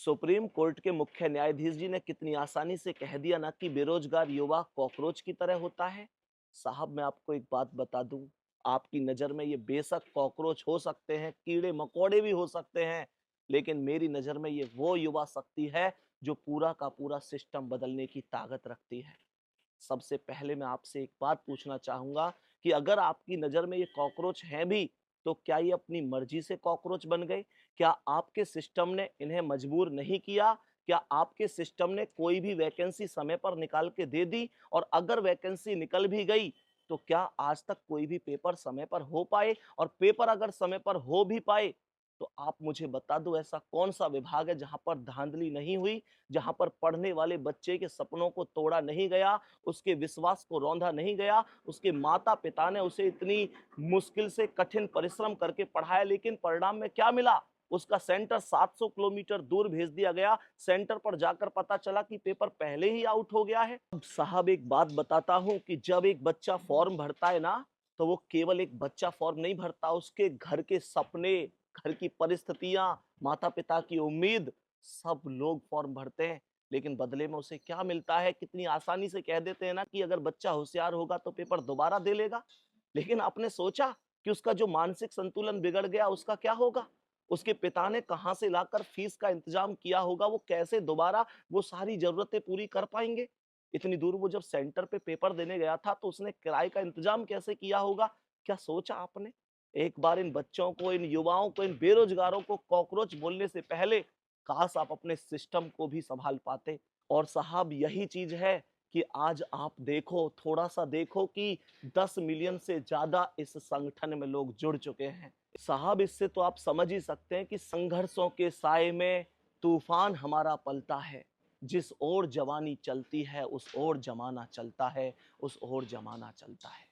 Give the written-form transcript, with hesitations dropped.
Supreme court के मुख्य न्यायाधीश जी ने कितनी आसानी से कह दिया ना कि बेरोजगार युवा कॉकरोच की तरह होता है। साहब मैं आपको एक बात बता दूं, आपकी नजर में ये बेशक कॉकरोच हो सकते हैं, कीड़े मकोड़े भी हो सकते हैं, लेकिन मेरी नजर में ये वो युवा शक्ति है जो पूरा का पूरा सिस्टम बदलने की ताकत रखती है। सबसे पहले मैं आपसे एक बात पूछना चाहूंगा कि अगर आपकी नजर में ये कॉकरोच हैं भी, तो क्या ये अपनी मर्जी से कॉकरोच बन गए? क्या आपके सिस्टम ने इन्हें मजबूर नहीं किया? क्या आपके सिस्टम ने कोई भी वैकेंसी समय पर निकाल के दे दी? और अगर वैकेंसी निकल भी गई, तो क्या आज तक कोई भी पेपर समय पर हो पाए? और पेपर अगर समय पर हो भी पाए, तो आप मुझे बता दो ऐसा कौन सा विभाग है जहां पर धांधली नहीं हुई, जहां पर पढ़ने वाले बच्चे के सपनों को तोड़ा नहीं गया, उसके विश्वास को रौंदा नहीं गया, उसके माता पिता ने उसे इतनी मुश्किल से कठिन परिश्रम करके पढ़ाया, लेकिन परिणाम में क्या मिला? उसका सेंटर 700 किलोमीटर दूर भेज दिया गया। सेंटर पर जाकर पता चला कि पेपर पहले ही आउट हो गया है। अब साहब एक बात बताता हूं कि जब एक बच्चा फॉर्म भरता है ना, तो वो केवल एक बच्चा फॉर्म नहीं भरता, उसके घर के सपने, घर की परिस्थितियां, माता पिता की उम्मीद, सब लोग फॉर्म भरते हैं। लेकिन बदले में उसे क्या मिलता है? कितनी आसानी से कह देते हैं ना कि अगर बच्चा होशियार होगा तो पेपर दोबारा दे लेगा। लेकिन आपने सोचा कि उसका जो मानसिक संतुलन बिगड़ गया उसका क्या होगा? उसके पिता ने कहां से लाकर फीस का इंतजाम किया होगा? वो कैसे दोबारा वो सारी जरूरतें पूरी कर पाएंगे? इतनी दूर वो जब सेंटर पे पेपर देने गया था तो उसने किराए का इंतजाम कैसे किया होगा? क्या सोचा आपने? एक बार इन बच्चों को, इन युवाओं को, इन बेरोजगारों को कॉकरोच बोलने से पहले काश आप अपने सिस्टम को भी संभाल पाते। और साहब यही चीज है कि आज आप देखो, थोड़ा सा देखो कि 10 मिलियन से ज्यादा इस संगठन में लोग जुड़ चुके हैं। साहब इससे तो आप समझ ही सकते हैं कि संघर्षों के साए में तूफान हमारा पलता है। जिस ओर जवानी चलती है उस ओर जमाना चलता है, उस ओर जमाना चलता है।